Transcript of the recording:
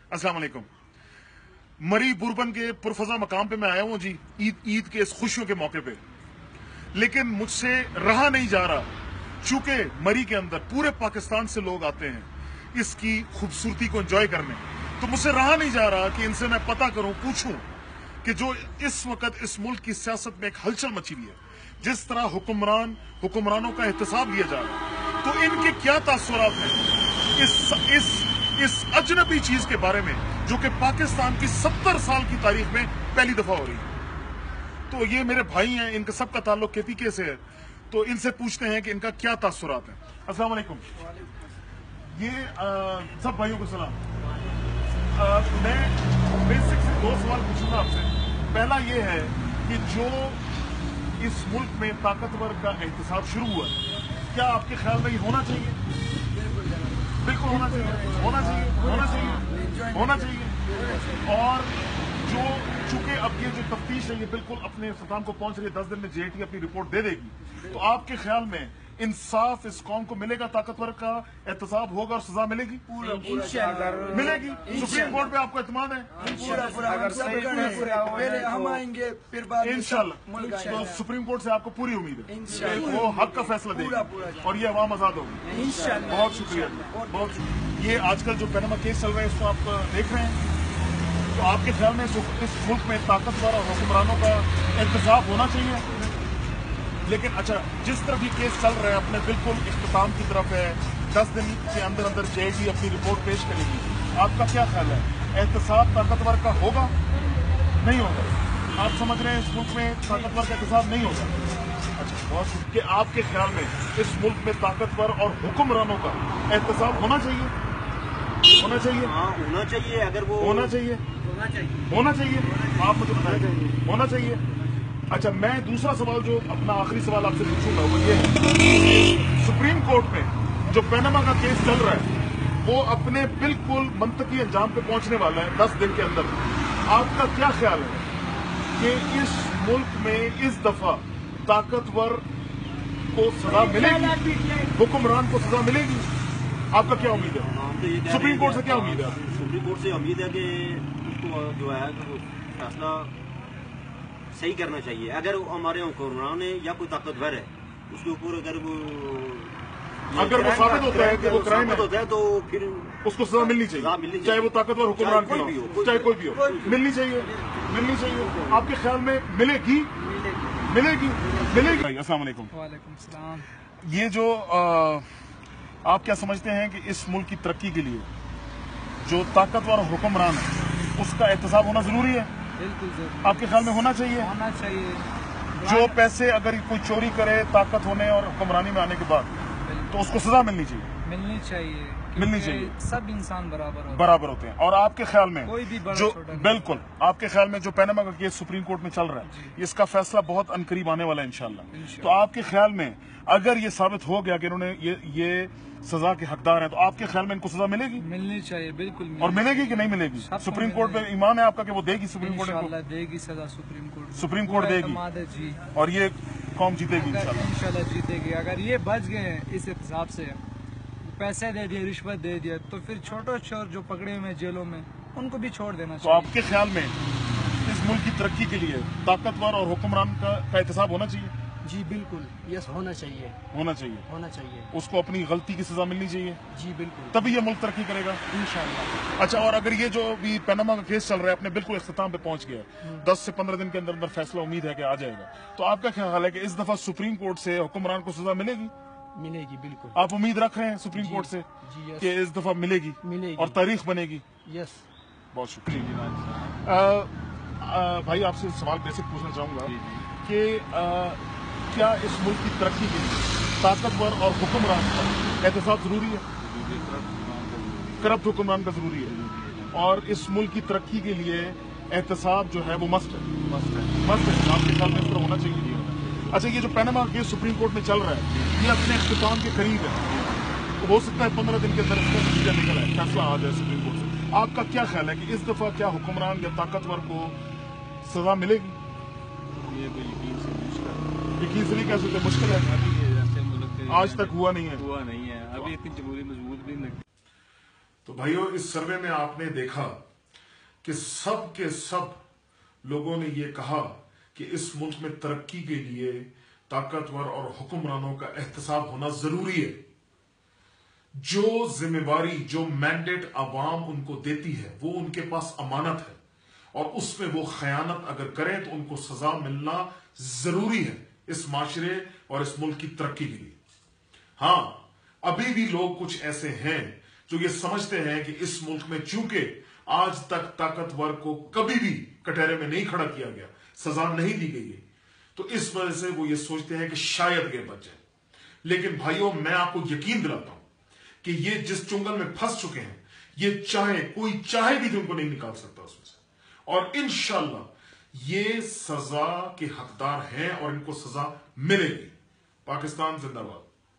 अस्सलाम वालेकुम। मरी बुरबन के पुरफजा मकाम पे मैं आया हूँ जी, ईद के इस खुशियों के मौके पे। लेकिन मुझसे रहा नहीं जा रहा, चूंकि मरी के अंदर पूरे पाकिस्तान से लोग आते हैं इसकी खूबसूरती को एंजॉय करने, तो मुझसे रहा नहीं जा रहा कि इनसे मैं पता करूं, पूछूं कि जो इस वक्त इस मुल्क की सियासत में एक हलचल मची हुई है, जिस तरह हुक्मरानों का एहतसाब लिया जा रहा है, तो इनके क्या तासुरात हैं इस अजनबी चीज के बारे में जो कि पाकिस्तान की 70 साल की तारीख में पहली दफा हो रही है। तो ये मेरे भाई हैं, इनका सबका ताल्लुक KPK से है, तो इनसे पूछते हैं कि इनका क्या तासुरात है। अस्सलाम वालेकुम। ये सब भाइयों को सलाम। मैं बेसिक से 2 सवाल पूछूंगा आपसे। पहला ये है कि जो इस मुल्क में ताकतवर का एहतसाब शुरू हुआ है, क्या आपके ख्याल में ये होना चाहिए? बिल्कुल होना चाहिए, होना चाहिए, होना चाहिए, होना चाहिए। और जो चूंकि अब ये जो तफ्तीश है ये बिल्कुल अपने इख्तिताम को पहुंच रही है, 10 दिन में JIT अपनी रिपोर्ट दे देगी, तो आपके ख्याल में इंसाफ इस कौम को मिलेगा, ताकतवर का एहतसाब होगा और सजा मिलेगी? मिलेगी। सुप्रीम कोर्ट पे आपको एतमाद है? हम आएंगे फिर बाद इंशाल्लाह। तो सुप्रीम कोर्ट से आपको पूरी उम्मीद है वो हक का फैसला देगा और ये अवाम आजाद होगी। बहुत शुक्रिया, बहुत शुक्रिया। ये आजकल जो पैनामा केस चल रहा है इसको आप देख रहे हैं, तो आपके ख्याल में इस मुल्क में ताकतवर और हुक्मरानों का एहतसाब होना चाहिए? लेकिन अच्छा, जिस तरह भी केस चल रहा है अपने बिल्कुल इख्तिताम की तरफ है, 10 दिन के अंदर अंदर JIT अपनी रिपोर्ट पेश करेगी, आपका क्या ख्याल है? एहतसाब ताकतवर का होगा, नहीं होगा? आप समझ रहे हैं इस मुल्क में ताकतवर का एहतसाब नहीं होगा? अच्छा, बहुत कि आपके ख्याल में इस मुल्क में ताकतवर और हुक्मरानों का एहतसाब होना चाहिए? होना चाहिए? हाँ, होना चाहिए। अगर वो होना चाहिए, होना चाहिए। आप मुझे बताएं, होना चाहिए। अच्छा, मैं दूसरा सवाल जो अपना आखिरी सवाल आपसे पूछूंगा वो ये है, सुप्रीम कोर्ट में जो पैनामा का केस चल रहा है वो अपने बिल्कुल मंतकी अंजाम पे पहुंचने वाला है 10 दिन के अंदर। आपका क्या ख्याल है कि इस मुल्क में इस दफा ताकतवर को सजा मिलेगी, हुक्मरान को सजा मिलेगी? आपका क्या उम्मीद है? सुप्रीम कोर्ट से क्या उम्मीद है? सुप्रीम कोर्ट से उम्मीद है कि उसको जो है फैसला सही करना चाहिए। अगर हमारे हुक्मरान है या कोई ताकतवर है उसके ऊपर अगर वो साबित होता है कि वो क्राइम होता है तो फिर उसको सजा मिलनी चाहिए, चाहे वो ताकतवर हुक्मरान क्यों हो, चाहे कोई भी हो, मिलनी चाहिए, मिलनी चाहिए। आपके ख्याल में मिलेगी? मिलेगी, मिलेगी। अस्सलाम वालेकुम। वालेकुम सलाम। ये जो आप क्या समझते हैं कि इस मुल्क की तरक्की के लिए जो ताकतवर हुक्मरान है उसका एहतसाब होना जरूरी है? बिल्कुल जरूरी। आपके ख्याल में होना चाहिए? होना चाहिए। जो पैसे अगर कोई चोरी करे ताकत होने और हुक्मरानी में आने के बाद, तो उसको सजा मिलनी चाहिए? मिलनी चाहिए, मिलनी चाहिए। सब इंसान बराबर होते हैं। और आपके ख्याल में कोई भी बड़ा जो छोटा नहीं। बिल्कुल आपके ख्याल में जो पैनामा का केस सुप्रीम कोर्ट में चल रहा है, इसका फैसला बहुत अनकरीब आने वाला है इंशाल्लाह। तो आपके ख्याल में अगर ये साबित हो गया कि इन्होंने ये सजा के हकदार हैं, तो आपके ख्याल में इनको सजा मिलेगी? मिलनी चाहिए, बिल्कुल और मिलेगी कि नहीं मिलेगी? सुप्रीम कोर्ट पे ईमान है आपका कि वो देगी? सुप्रीम कोर्ट इंशाल्लाह देगी सजा, सुप्रीम कोर्ट देगी जी, और ये कौम जीतेगी इंशाल्लाह जीतेगी। अगर ये बच गए इस हिसाब से, पैसे दे दिए, रिश्वत दे दिया, तो फिर छोटे छोर जो पकड़े हुए जेलों में उनको भी छोड़ देना तो चाहिए। आपके ख्याल में इस मुल्क की तरक्की के लिए ताकतवर और हुक्मरान का एहतसाब होना चाहिए? जी बिल्कुल, यस, होना चाहिए, होना चाहिए, होना चाहिए। उसको अपनी गलती की सजा मिलनी चाहिए? जी बिल्कुल, तभी ये मुल्क तरक्की करेगा इंशाल्लाह। अच्छा, और अगर ये जो भी पैनामा का केस चल रहा है अपने बिल्कुल इख्तिताम पे पहुंच गया, 10 से 15 दिन के अंदर अंदर फैसला उम्मीद है कि आ जाएगा, तो आपका क्या ख्याल है कि इस दफा सुप्रीम कोर्ट से हुक्मरान को सजा मिलेगी? मिलेगी, बिल्कुल। आप उम्मीद रख रहे हैं सुप्रीम कोर्ट से जी, यस, कि इस दफा मिलेगी और तारीख बनेगी? यस। बहुत शुक्रिया। भाई आपसे सवाल बेसिक पूछना चाहूंगा कि क्या इस मुल्क की तरक्की के लिए ताकतवर और हुक्मरान का एहतसाब जरूरी है? करप्ट हुक्मरान का जरूरी है, और इस मुल्क की तरक्की के लिए एहतसाब जो है वो मस्ट है? मस्ट है। आपके ख्याल में इस तरह होना चाहिए? अच्छा, ये जो पैनामा केस सुप्रीम कोर्ट में चल रहा है ये अपने इख्तिताम के करीब है, तो हो सकता है 15 दिन के अंदर इसका नतीजा निकल आए, फैसला आ जाए सुप्रीम कोर्ट से। आपका क्या ख्याल है कि इस दफा क्या हुक्मरान या ताकतवर को सजा मिलेगी? ये तो यकीन से मुश्किल है। यकीन से नहीं कह सकते, मुश्किल है, ऐसे मुल्क आज तक हुआ नहीं है। अभी इतनी जमहूरी मजबूत भी नहीं। तो भाइयों, इस सर्वे में आपने देखा कि सब के सब लोगों ने यह कहा कि इस मुल्क में तरक्की के लिए ताकतवर और हुक्मरानों का एहतसाब होना जरूरी है। जो जिम्मेवारी, जो मैंडेट अवाम उनको देती है, वो उनके पास अमानत है, और उसमें वो खयानत अगर करें तो उनको सजा मिलना जरूरी है इस माशरे और इस मुल्क की तरक्की के लिए। हां, अभी भी लोग कुछ ऐसे हैं जो ये समझते हैं कि इस मुल्क में चूंकि आज तक ताकतवर को कभी भी कटहरे में नहीं खड़ा किया गया, सजा नहीं दी गई है, तो इस वजह से वो ये सोचते हैं कि शायद ये बच जाए। लेकिन भाइयों, मैं आपको यकीन दिलाता हूं कि ये जिस चुंगल में फंस चुके हैं, ये कोई चाहे भी तो उनको नहीं निकाल सकता उसमें से, और इंशाअल्लाह ये सजा के हकदार हैं और इनको सजा मिलेगी। पाकिस्तान जिंदाबाद।